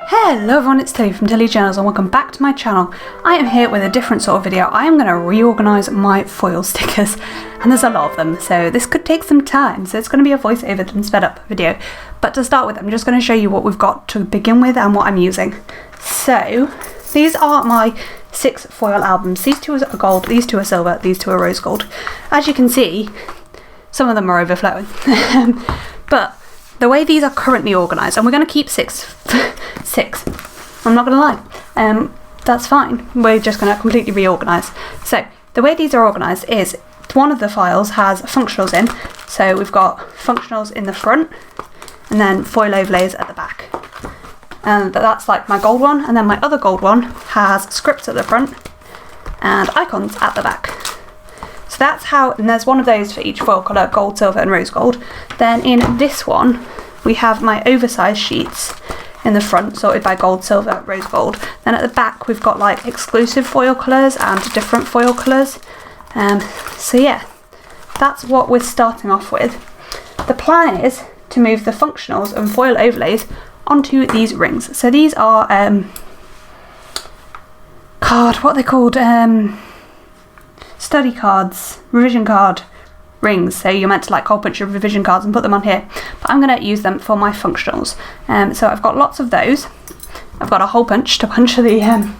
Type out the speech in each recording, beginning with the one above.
Hello everyone, it's Tilly from Tilly Journals and welcome back to my channel. I am here with a different sort of video. I am going to reorganise my foil stickers and there's a lot of them, so this could take some time, so it's going to be a voiceover and sped up video. But to start with, I'm just going to show you what we've got to begin with and what I'm using. So these are my 6 foil albums. These 2 are gold, these 2 are silver, these 2 are rose gold. As you can see, some of them are overflowing. But the way these are currently organised, and we're going to keep 6, I'm not going to lie, that's fine, we're just going to completely reorganise. So the way these are organised is one of the files has functionals in, so we've got functionals in the front and then foil overlays at the back, and that's like my gold one, and then my other gold one has scripts at the front and icons at the back. So that's how, and there's one of those for each foil colour, gold, silver and rose gold. Then in this one we have my oversized sheets in the front sorted by gold, silver, rose gold. Then at the back we've got like exclusive foil colours and different foil colours. So yeah, that's what we're starting off with. The plan is to move the functionals and foil overlays onto these rings. So these are what are they called? Study cards, revision card rings. So you're meant to like hole punch your revision cards and put them on here, but I'm going to use them for my functionals. So I've got lots of those. I've got a hole punch to punch the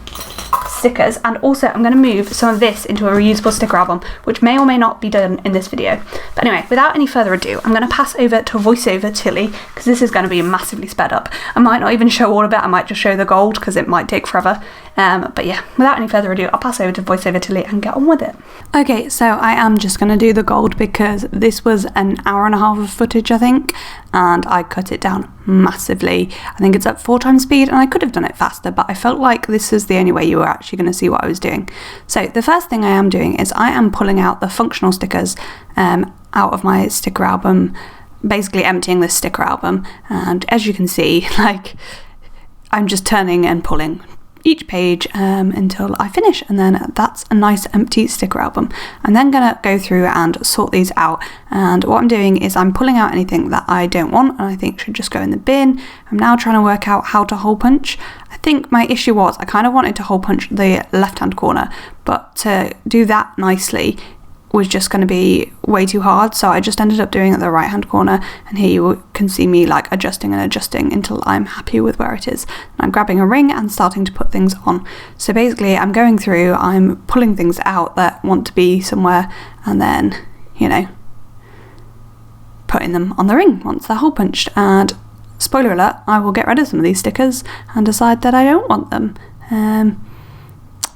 stickers, and also I'm going to move some of this into a reusable sticker album, which may or may not be done in this video. But anyway, without any further ado, I'm going to pass over to voiceover Tilly, because this is going to be massively sped up. I might not even show all of it, I might just show the gold because it might take forever. But yeah, without any further ado, I'll pass over to voiceover Tilly and get on with it. Okay, so I am just going to do the gold because this was an hour and a half of footage, I think, and I cut it down massively. I think it's at 4 times speed, and I could have done it faster, but I felt like this is the only way you were actually going to see what I was doing. So the first thing I am doing is I am pulling out the functional stickers out of my sticker album, basically emptying this sticker album, and as you can see, like, I'm just turning and pulling each page until I finish, and then that's a nice empty sticker album. I'm then gonna go through and sort these out, and what I'm doing is I'm pulling out anything that I don't want and I think should just go in the bin. I'm now trying to work out how to hole punch. I think my issue was I kind of wanted to hole punch the left hand corner, but to do that nicely was just going to be way too hard, so I just ended up doing it at the right hand corner, and here you can see me like adjusting and adjusting until I'm happy with where it is. And I'm grabbing a ring and starting to put things on. So basically I'm going through, I'm pulling things out that want to be somewhere, and then, you know, putting them on the ring once they're hole punched. And spoiler alert, I will get rid of some of these stickers and decide that I don't want them.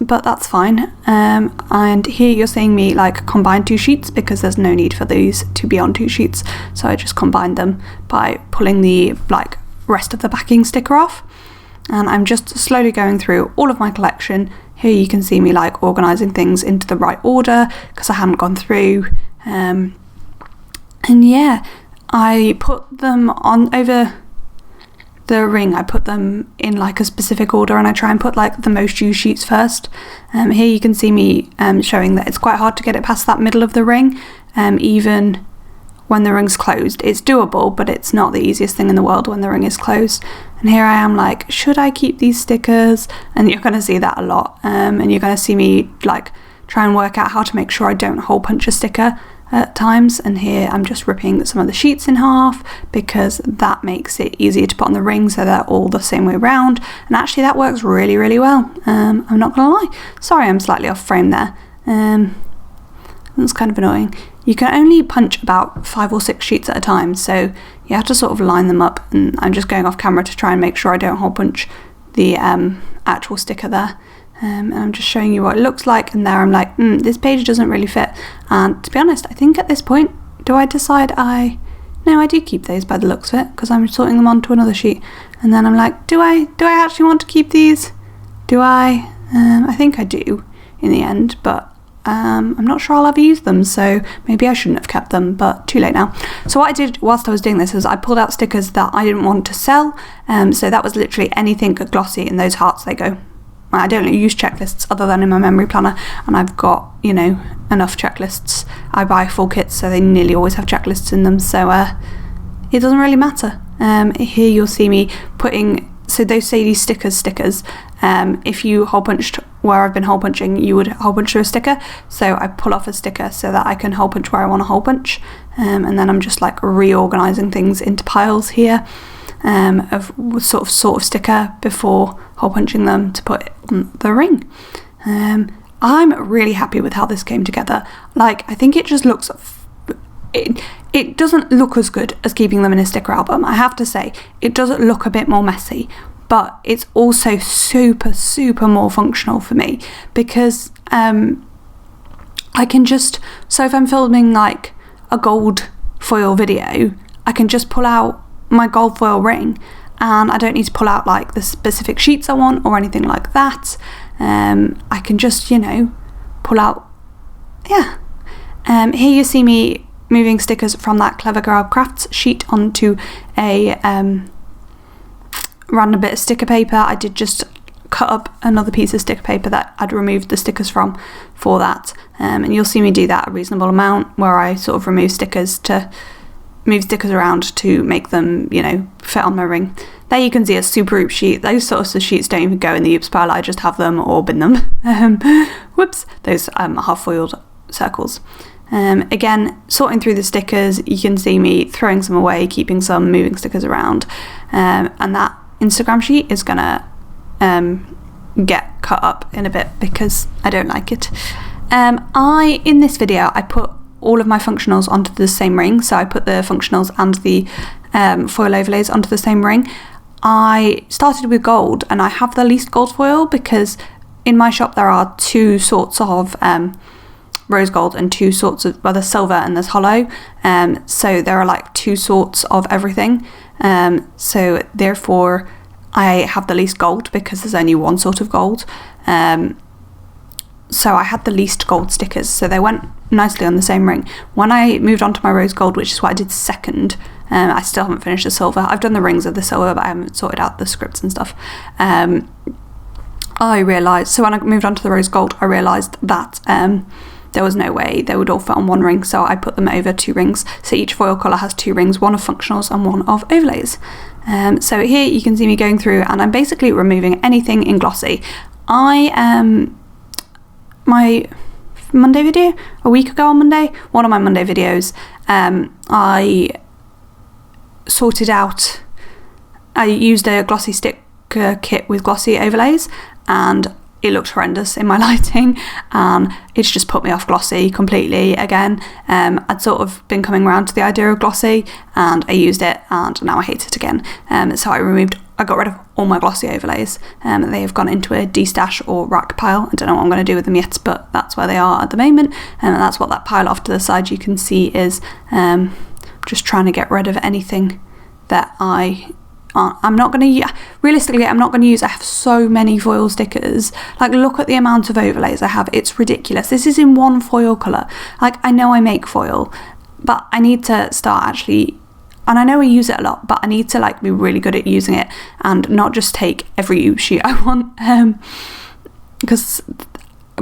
But that's fine. And here you're seeing me like combine 2 sheets because there's no need for these to be on 2 sheets, so I just combined them by pulling the like rest of the backing sticker off, and I'm just slowly going through all of my collection. Here you can see me like organising things into the right order because I hadn't gone through, and yeah, I put them on over the ring. I put them in like a specific order, and I try and put like the most used sheets first. Here you can see me showing that it's quite hard to get it past that middle of the ring, even when the ring's closed. It's doable, but it's not the easiest thing in the world when the ring is closed. And here I am like, should I keep these stickers? And you're going to see that a lot, and you're going to see me like try and work out how to make sure I don't hole punch a sticker at times. And here I'm just ripping some of the sheets in half because that makes it easier to put on the ring, so they're all the same way around, and actually that works really well. I'm not gonna lie, sorry I'm slightly off frame there. That's kind of annoying. You can only punch about 5 or 6 sheets at a time, so you have to sort of line them up, and I'm just going off camera to try and make sure I don't hole punch the actual sticker there. And I'm just showing you what it looks like, and there I'm like, this page doesn't really fit. And to be honest, I think at this point, do I decide no, I do keep those by the looks of it, because I'm sorting them onto another sheet, and then I'm like, do I actually want to keep these? Do I? I think I do in the end, but I'm not sure I'll ever use them, so maybe I shouldn't have kept them, but too late now. So what I did whilst I was doing this is I pulled out stickers that I didn't want to sell, so that was literally anything glossy, and those hearts, they go. I don't use checklists other than in my memory planner, and I've got, you know, enough checklists. I buy full kits, so they nearly always have checklists in them, so it doesn't really matter. Here you'll see me putting so those Sadie stickers, if you hole punched where I've been hole punching, you would hole punch through a sticker. So I pull off a sticker so that I can hole punch where I want to hole punch. And then I'm just like reorganizing things into piles here of sort of sticker before hole punching them to put on the ring. I'm really happy with how this came together. Like, I think it just looks... It doesn't look as good as keeping them in a sticker album. I have to say, it does look a bit more messy, but it's also super, super more functional for me because I can just... So if I'm filming like a gold foil video, I can just pull out my gold foil ring and I don't need to pull out like the specific sheets I want or anything like that. I can just, you know, pull out... Yeah. Here you see me moving stickers from that Clever Girl Crafts sheet onto a random bit of sticker paper. I did just cut up another piece of sticker paper that I'd removed the stickers from for that, and you'll see me do that a reasonable amount where I sort of move stickers around to make them, you know, fit on my ring. There you can see a super oops sheet. Those sorts of sheets don't even go in the oops pile, I just have them or bin them. Whoops, those half foiled circles. Again, sorting through the stickers, you can see me throwing some away, keeping some, moving stickers around, and that Instagram sheet is gonna get cut up in a bit because I don't like it. In this video, I put all of my functionals onto the same ring, so I put the functionals and the foil overlays onto the same ring. I started with gold, and I have the least gold foil because in my shop there are two sorts of rose gold and two sorts of, well, there's silver and there's hollow, so there are like two sorts of everything, so therefore I have the least gold because there's only one sort of gold, so I had the least gold stickers, so they went nicely on the same ring. When I moved on to my rose gold, which is what I did second, I still haven't finished the silver. I've done the rings of the silver, but I haven't sorted out the scripts and stuff. I realised, so when I moved on to the rose gold, I realised that there was no way they would all fit on one ring, so I put them over two rings. So each foil colour has two rings, one of functionals and one of overlays. So here you can see me going through and I'm basically removing anything in glossy. My Monday video, a week ago on Monday, one of my Monday videos, I sorted out, I used a glossy sticker kit with glossy overlays and it looked horrendous in my lighting and it's just put me off glossy completely again. I'd sort of been coming around to the idea of glossy and I used it and now I hate it again. So I got rid of all my glossy overlays. They have gone into a destash or rack pile. I don't know what I'm going to do with them yet, but that's where they are at the moment. And that's what that pile off to the side you can see is. Just trying to get rid of anything that I'm not going to, realistically, I'm not going to use. I have so many foil stickers. Like, look at the amount of overlays I have. It's ridiculous. This is in one foil colour. Like, I know I make foil, but I need to start actually, and I know I use it a lot, but I need to like be really good at using it and not just take every sheet I want. Because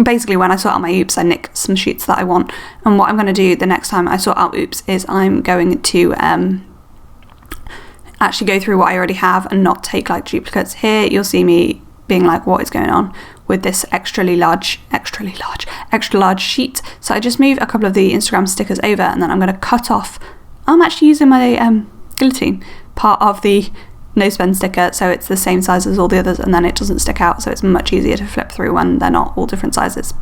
basically when I sort out my oops, I nick some sheets that I want. And what I'm going to do the next time I sort out oops is I'm going to actually go through what I already have and not take like duplicates. Here you'll see me being like, what is going on with this extra large sheet. So I just move a couple of the Instagram stickers over and then I'm going to cut off. I'm actually using my guillotine part of the no spend sticker, so it's the same size as all the others and then it doesn't stick out, so it's much easier to flip through when they're not all different sizes.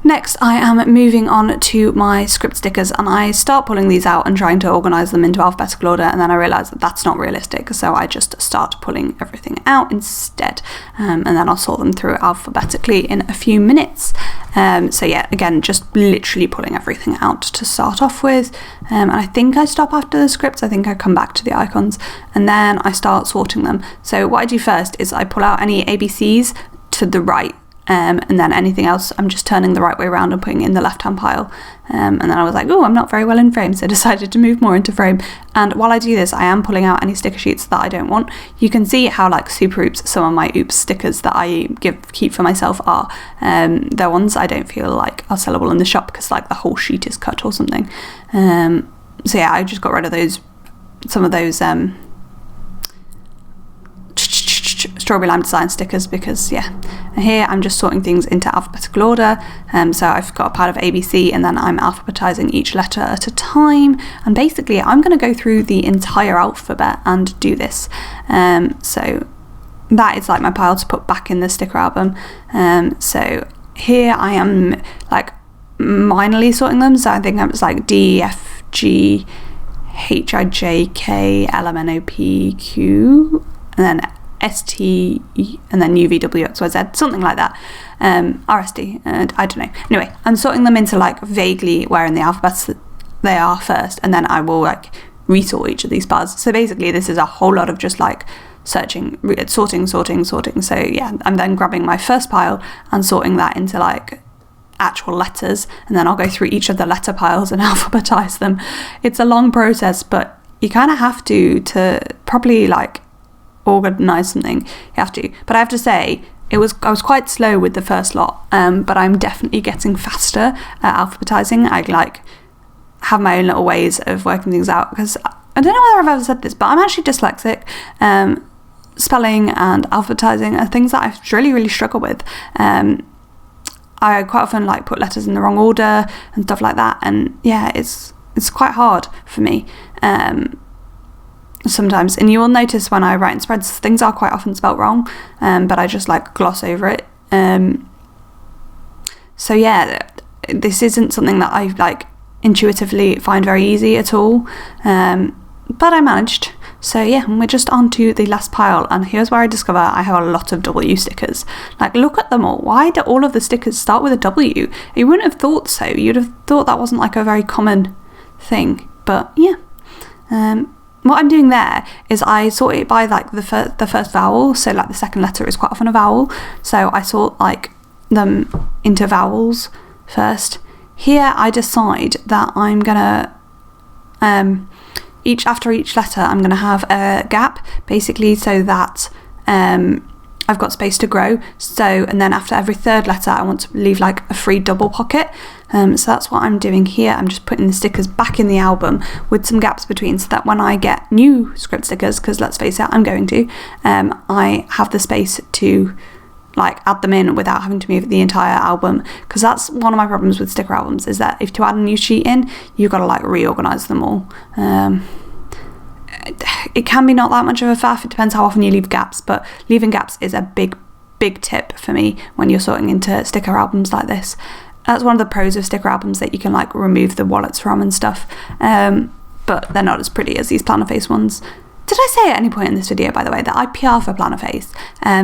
Next, I am moving on to my script stickers and I start pulling these out and trying to organise them into alphabetical order, and then I realise that that's not realistic, so I just start pulling everything out instead, and then I'll sort them through alphabetically in a few minutes. So yeah, again, just literally pulling everything out to start off with, and I think I stop after the scripts. I think I come back to the icons and then I start sorting them. So what I do first is I pull out any ABCs to the right, and then anything else I'm just turning the right way around and putting in the left hand pile, and then I was like, oh, I'm not very well in frame, so I decided to move more into frame. And while I do this, I am pulling out any sticker sheets that I don't want. You can see how like super oops some of my oops stickers that I keep for myself are. They're ones I don't feel like are sellable in the shop because like the whole sheet is cut or something. So yeah, I just got rid of some of those strawberry lime design stickers, because yeah. And here I'm just sorting things into alphabetical order. So I've got a pile of ABC, and then I'm alphabetizing each letter at a time. And basically I'm going to go through the entire alphabet and do this. So that is like my pile to put back in the sticker album. So here I am like minorly sorting them. So I think I'm just like D, F, G, H, I, J, K, L, M, N, O, P, Q, and then S, T, and then U, V, W, X, Y, Z, something like that. R, S, T, and I don't know. Anyway, I'm sorting them into like vaguely where in the alphabet they are first, and then I will like resort each of these bars. So basically this is a whole lot of just like sorting. So yeah, I'm then grabbing my first pile and sorting that into like actual letters, and then I'll go through each of the letter piles and alphabetize them. It's a long process, but you kind of have to properly like organize something. You have to. But I have to say, I was quite slow with the first lot, but I'm definitely getting faster at alphabetizing. I like have my own little ways of working things out, because I don't know whether I've ever said this, but I'm actually dyslexic. Spelling and alphabetizing are things that I really struggle with. I quite often like put letters in the wrong order and stuff like that, and yeah, it's quite hard for me sometimes. And you will notice when I write in spreads, things are quite often spelt wrong, but I just like gloss over it. So yeah, this isn't something that I like intuitively find very easy at all, but I managed. So yeah, and we're just on to the last pile, and here's where I discover I have a lot of W stickers. Like, look at them all. Why do all of the stickers start with a W? You wouldn't have thought so. You'd have thought that wasn't like a very common thing, but yeah. What I'm doing there is I sort it by like the first vowel, so like the second letter is quite often a vowel, so I sort like them into vowels first. Here I decide that I'm gonna after each letter I'm going to have a gap, basically, so that I've got space to grow. So, and then after every third letter I want to leave like a free double pocket. So that's what I'm doing here. I'm just putting the stickers back in the album with some gaps between, so that when I get new script stickers, because let's face it, I'm going to, I have the space to like add them in without having to move the entire album, because that's one of my problems with sticker albums, is that if to add a new sheet in, you've got to like reorganize them all. It can be not that much of a faff. It depends how often you leave gaps, but leaving gaps is a big tip for me when you're sorting into sticker albums like this. That's one of the pros of sticker albums, that you can like remove the wallets from and stuff, but they're not as pretty as these Plannerface ones. Did I say at any point in this video, by the way, that I PR for Plannerface?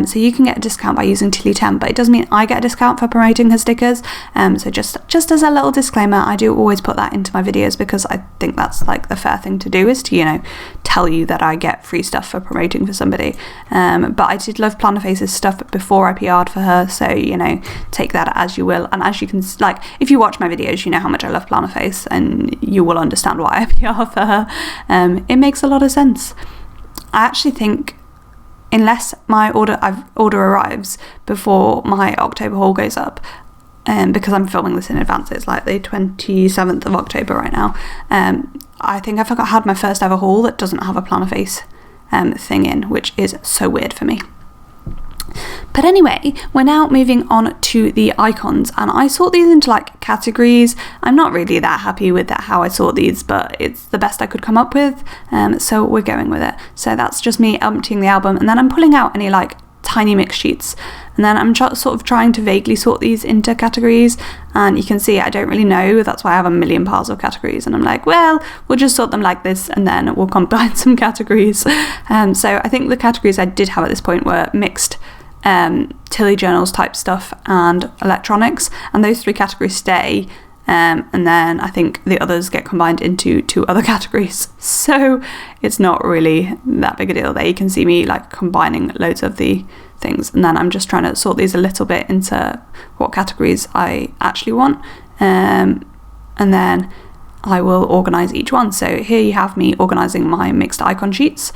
So you can get a discount by using Tilly10, but it does mean I get a discount for promoting her stickers. So just as a little disclaimer, I do always put that into my videos, because I think that's like the fair thing to do, is to, you know, tell you that I get free stuff for promoting for somebody. But I did love Plannerface's stuff before I PR'd for her, so, you know, take that as you will. And as you can, like, if you watch my videos, you know how much I love Plannerface, and you will understand why I PR for her. It makes a lot of sense. I actually think, unless my order arrives before my October haul goes up, because I'm filming this in advance, it's like the 27th of October right now, I think I've had my first ever haul that doesn't have a Plannerface thing in, which is so weird for me. But anyway, we're now moving on to the icons, and I sort these into like categories. I'm not really that happy with how I sort these, but it's the best I could come up with, so we're going with it. So that's just me emptying the album, and then I'm pulling out any like tiny mix sheets, and then I'm sort of trying to vaguely sort these into categories, and you can see I don't really know. That's why I have a million piles of categories, and I'm like, well, we'll just sort them like this, and then we'll combine some categories. So I think the categories I did have at this point were mixed Tilly journals type stuff and electronics, and those three categories stay, and then I think the others get combined into two other categories, so it's not really that big a deal. There you can see me like combining loads of the things, and then I'm just trying to sort these a little bit into what categories I actually want, and then I will organise each one. So here you have me organising my mixed icon sheets,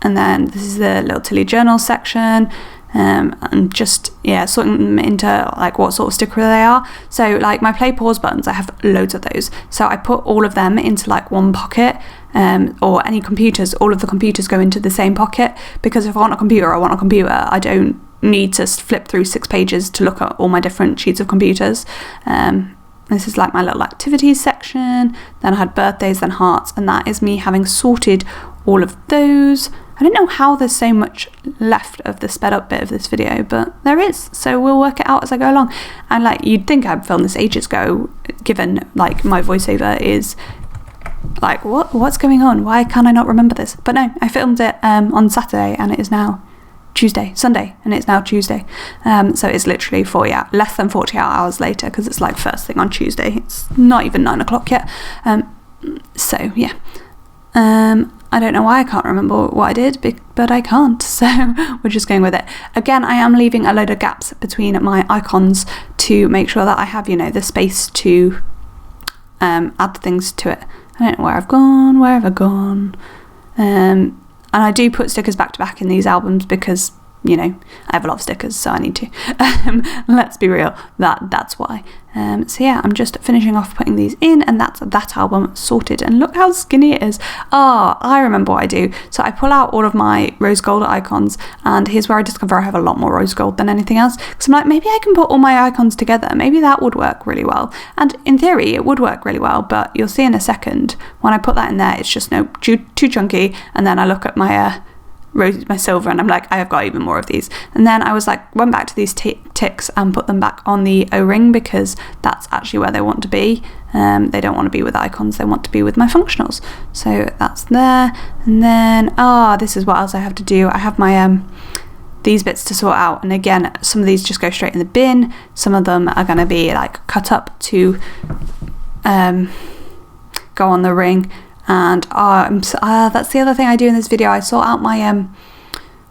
and then this is the little Tilly journal section. and just, yeah, sorting them into like what sort of sticker they are. So like my play pause buttons, I have loads of those. So I put all of them into like one pocket, or any computers, all of the computers go into the same pocket, because if I want a computer, I don't need to flip through 6 pages to look at all my different sheets of computers. This is like my little activities section. Then I had birthdays, then hearts, and that is me having sorted all of those. I don't know how there's so much left of the sped up bit of this video, but there is, so we'll work it out as I go along. And like, you'd think I'd filmed this ages ago, given like my voiceover is like, what's going on? Why can I not remember this? But no, I filmed it on Saturday, and it is now Sunday, and it's now Tuesday. So it's literally less than 48 hours later, because it's like first thing on Tuesday. It's not even 9 o'clock yet. So yeah. I don't know why I can't remember what I did, but I can't, so we're just going with it. Again, I am leaving a load of gaps between my icons to make sure that I have, the space to add things to it. I don't know where have I gone? And I do put stickers back to back in these albums because, I have a lot of stickers, so I need to. Let's be real, that's why. So yeah, I'm just finishing off putting these in, and that's that album sorted. And look how skinny it is. I remember what I do. So I pull out all of my rose gold icons, and here's where I discover I have a lot more rose gold than anything else. Because I'm like, maybe I can put all my icons together. Maybe that would work really well. And in theory, it would work really well, but you'll see in a second, when I put that in there, it's just too chunky. And then I look at my my silver, and I'm like, I have got even more of these. And then I was like, went back to these ticks and put them back on the O-ring, because that's actually where they want to be. They don't want to be with icons, they want to be with my functionals. So that's there. And then this is what else I have to do. I have my these bits to sort out, and again, some of these just go straight in the bin. Some of them are going to be like cut up to go on the ring. And that's the other thing I do in this video. I sort out my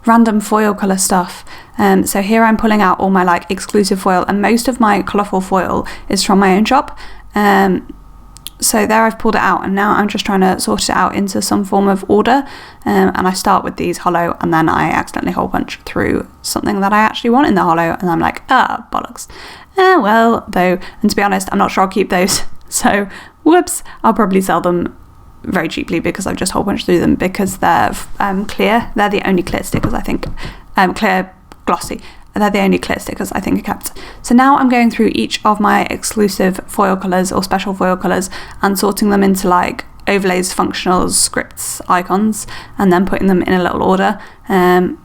random foil colour stuff. So here I'm pulling out all my like exclusive foil, and most of my colourful foil is from my own shop. So there I've pulled it out, and now I'm just trying to sort it out into some form of order. And I start with these hollow, and then I accidentally hole punch through something that I actually want in the hollow, and I'm like, bollocks. Well, though, and to be honest, I'm not sure I'll keep those. So whoops, I'll probably sell them very cheaply, because I've just hole punched through them, because they're clear. They're the only clear stickers I think, clear glossy. They're the only clear stickers I think are kept. So now I'm going through each of my exclusive foil colours or special foil colours and sorting them into like overlays, functionals, scripts, icons, and then putting them in a little order. And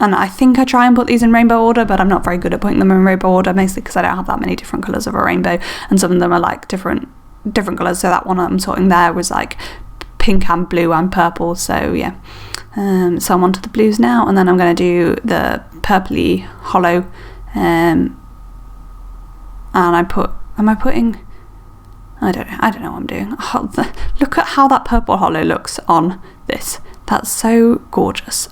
I think I try and put these in rainbow order, but I'm not very good at putting them in rainbow order, mostly because I don't have that many different colours of a rainbow, and some of them are like different colours. So that one I'm sorting there was like pink and blue and purple. So yeah, so I'm on to the blues now, and then I'm going to do the purpley hollow. And I don't know what I'm doing. Look at how that purple hollow looks on this. That's so gorgeous.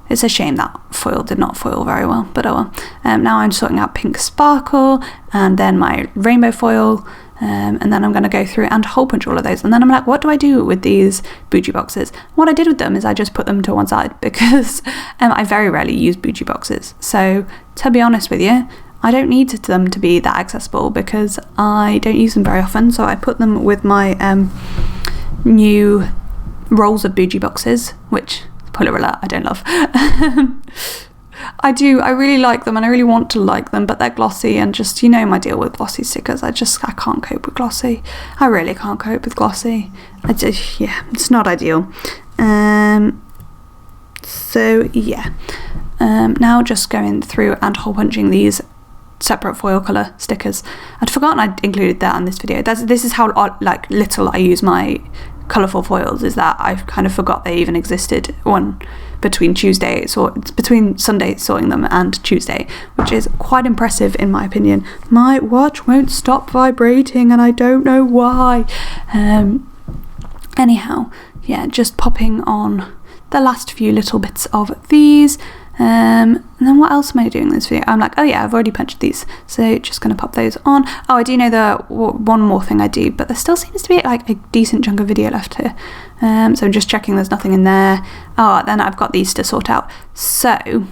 It's a shame that foil did not foil very well, but oh well. Now I'm sorting out pink sparkle, and then my rainbow foil. And then I'm going to go through and hole punch all of those, and then I'm like, what do I do with these bougie boxes? What I did with them is I just put them to one side, because I very rarely use bougie boxes. So to be honest with you, I don't need them to be that accessible, because I don't use them very often. So I put them with my new rolls of bougie boxes, which, spoiler alert, I don't love. I really like them, and I really want to like them, but they're glossy, and just, my deal with glossy stickers. I can't cope with glossy. I really can't cope with glossy. It's not ideal. So yeah. Now just going through and hole punching these separate foil colour stickers. I'd forgotten I'd included that in this video. This is how little I use my colourful foils, is that I've kind of forgot they even existed. Between Sunday sorting them and Tuesday, which is quite impressive in my opinion. My watch won't stop vibrating, and I don't know why. Anyhow, yeah, just popping on the last few little bits of these. And then what else am I doing in this video? I'm like, oh yeah, I've already punched these, so just going to pop those on. Oh, I do know one more thing I do, but there still seems to be like a decent chunk of video left here. So I'm just checking there's nothing in there. Then I've got these to sort out. So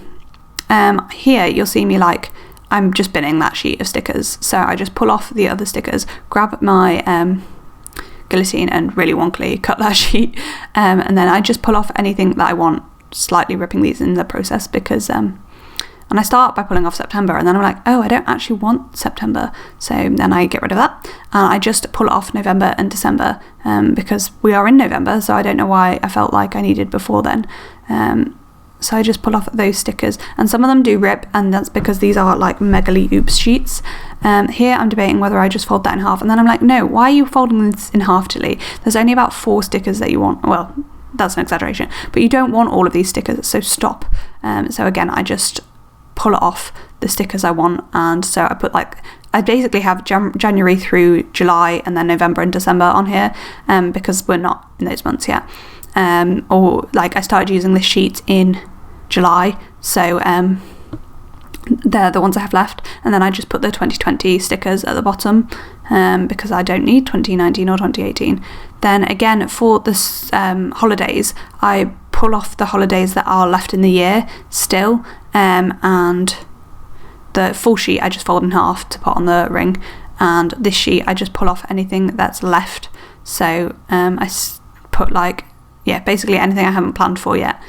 here you'll see me like, I'm just binning that sheet of stickers. So I just pull off the other stickers, grab my guillotine and really wonkily cut that sheet, and then I just pull off anything that I want, slightly ripping these in the process because and I start by pulling off September, and then I'm like, oh, I don't actually want September, so then I get rid of that, and I just pull off November and December, because we are in November, so I don't know why I felt like I needed before then. So I just pull off those stickers, and some of them do rip, and that's because these are like megally oops sheets. Here I'm debating whether I just fold that in half, and then I'm like, no, why are you folding this in half, Tilly? There's only about 4 stickers that you want. Well, that's an exaggeration, but you don't want all of these stickers, so stop. So again, I just pull it off the stickers I want, and so I put like, I basically have January through July and then November and December on here, because we're not in those months yet. Or like I started using this sheet in July, so they're the ones I have left, and then I just put the 2020 stickers at the bottom, because I don't need 2019 or 2018. Then again for the holidays, I pull off the holidays that are left in the year still, and the full sheet I just fold in half to put on the ring, and this sheet I just pull off anything that's left. So I put like, yeah, basically anything I haven't planned for yet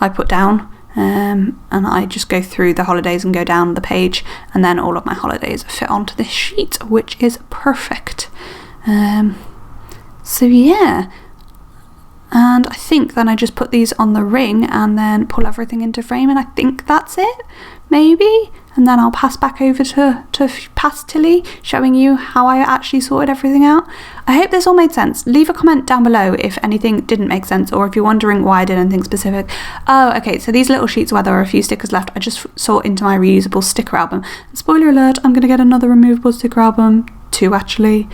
I put down, and I just go through the holidays and go down the page, and then all of my holidays fit onto this sheet, which is perfect. So yeah, and I think then I just put these on the ring and then pull everything into frame, and I think that's it, maybe. And then I'll pass back over to Tilly, showing you how I actually sorted everything out. I hope this all made sense. Leave a comment down below if anything didn't make sense, or if you're wondering why I did anything specific. Oh, okay, so these little sheets where there are a few stickers left, I just sort into my reusable sticker album. And spoiler alert, I'm going to get another removable sticker album, 2 actually,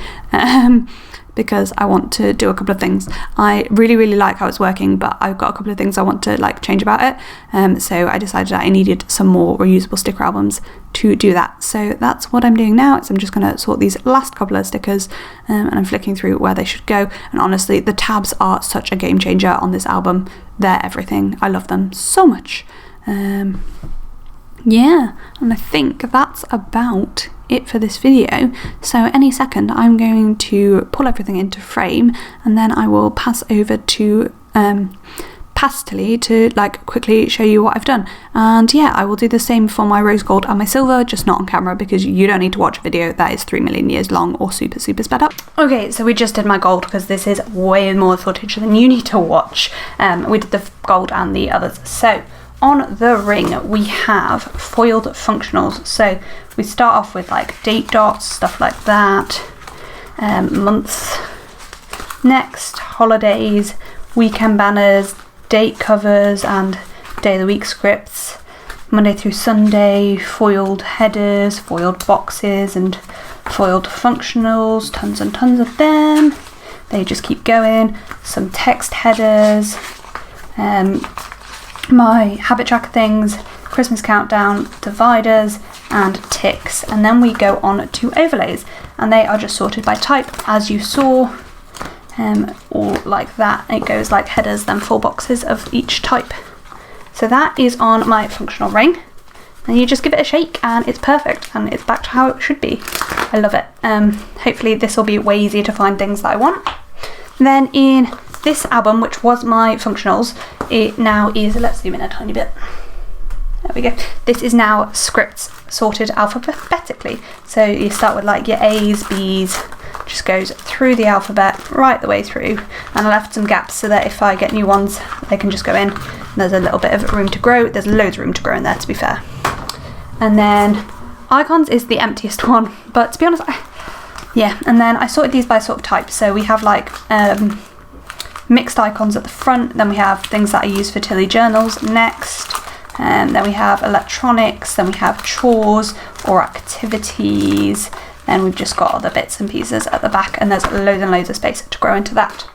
because I want to do a couple of things. I really like how it's working, but I've got a couple of things I want to like change about it. So I decided that I needed some more reusable sticker albums to do that. So that's what I'm doing now. Is I'm just going to sort these last couple of stickers, and I'm flicking through where they should go. And honestly, the tabs are such a game changer on this album. They're everything. I love them so much. Yeah, and I think that's about it for this video. So any second I'm going to pull everything into frame, and then I will pass over to Tilly to like quickly show you what I've done. And yeah, I will do the same for my rose gold and my silver, just not on camera because you don't need to watch a video that is 3 million years long or super sped up. Okay, so we just did my gold because this is way more footage than you need to watch. We did the gold and the others. So on the ring we have foiled functionals. So we start off with like date dots, stuff like that, months, next holidays, weekend banners, date covers and day of the week scripts, Monday through Sunday, foiled headers, foiled boxes and foiled functionals, tons and tons of them. They just keep going. Some text headers, my habit tracker things, Christmas countdown, dividers and ticks, and then we go on to overlays, and they are just sorted by type as you saw, all like that. It goes like headers, then 4 boxes of each type. So that is on my functional ring, and you just give it a shake and it's perfect and it's back to how it should be. I love it. Hopefully this will be way easier to find things that I want. Then in this album, which was my functionals, it now is, let's zoom in a tiny bit. There we go. This is now scripts sorted alphabetically. So you start with like your A's, B's, just goes through the alphabet right the way through, and I left some gaps so that if I get new ones they can just go in. And there's a little bit of room to grow. There's loads of room to grow in there, to be fair. And then icons is the emptiest one, but to be honest, yeah. And then I sorted these by sort of type. So we have like mixed icons at the front, then we have things that I use for Tilly journals next, and then we have electronics, then we have chores or activities, then we've just got other bits and pieces at the back, and there's loads and loads of space to grow into that.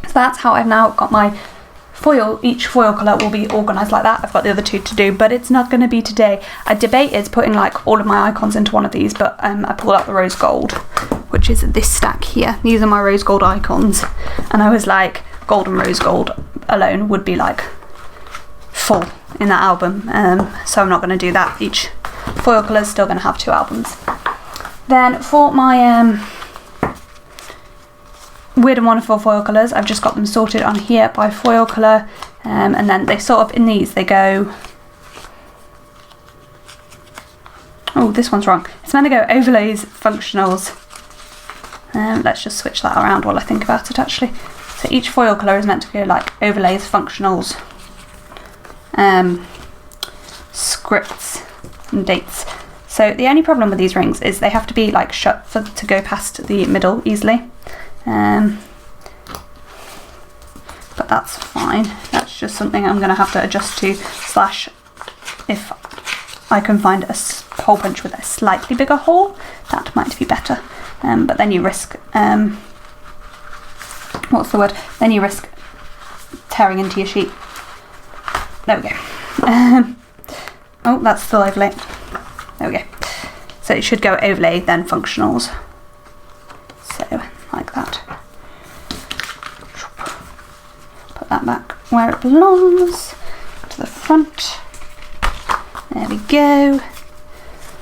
So that's how I've now got my foil. Each foil colour will be organised like that. I've got the other 2 to do, but it's not going to be today. I debated putting like all of my icons into one of these, but I pulled out the rose gold, which is this stack here. These are my rose gold icons, and I was like, gold and rose gold alone would be like full. in that album, so I'm not going to do that. Each foil colour is still going to have 2 albums. Then for my Weird and Wonderful foil colours, I've just got them sorted on here by foil colour, and then they sort of, in these, they go... Oh, this one's wrong. It's meant to go overlays, functionals. Let's just switch that around while I think about it, actually. So each foil colour is meant to go like overlays, functionals, scripts and dates. So the only problem with these rings is they have to be like shut to go past the middle easily. But that's fine. That's just something I'm going to have to adjust to, slash if I can find a hole punch with a slightly bigger hole, that might be better. But then you risk, what's the word? Then you risk tearing into your sheet. There we go. Oh, that's still overlay. There we go. So it should go overlay, then functionals. So, like that. Put that back where it belongs, to the front. There we go.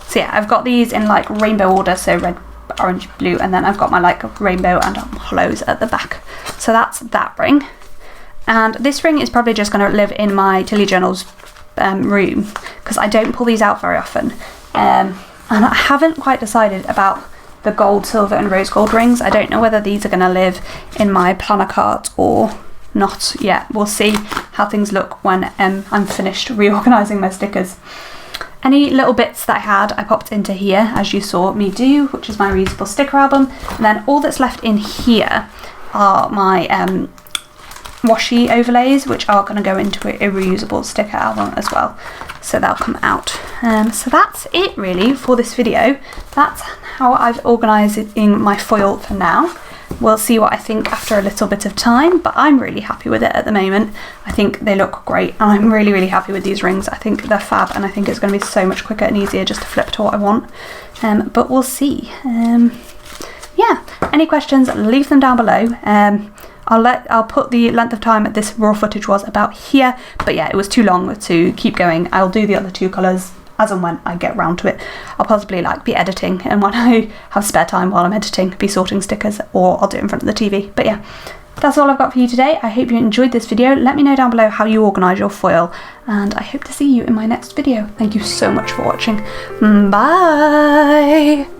So yeah, I've got these in like rainbow order, so red, orange, blue, and then I've got my like rainbow and hollows at the back. So that's that ring. And this ring is probably just going to live in my Tilly Journals room, because I don't pull these out very often. And I haven't quite decided about the gold, silver and rose gold rings. I don't know whether these are going to live in my planner cart or not yet. We'll see how things look when I'm finished reorganising my stickers. Any little bits that I had, I popped into here, as you saw me do, which is my reusable sticker album. And then all that's left in here are my washi overlays, which are going to go into a reusable sticker album as well. So they'll come out. So that's it really for this video. That's how I've organised my foil for now. We'll see what I think after a little bit of time, but I'm really happy with it at the moment. I think they look great, and I'm really, really happy with these rings. I think they're fab, and I think it's going to be so much quicker and easier just to flip to what I want. But we'll see. Yeah, any questions, leave them down below. I'll put the length of time this raw footage was about here, but yeah, it was too long to keep going. I'll do the other 2 colours as and when I get round to it. I'll possibly like be editing, and when I have spare time while I'm editing, be sorting stickers, or I'll do it in front of the TV. But yeah, that's all I've got for you today. I hope you enjoyed this video. Let me know down below how you organise your foil, and I hope to see you in my next video. Thank you so much for watching. Bye!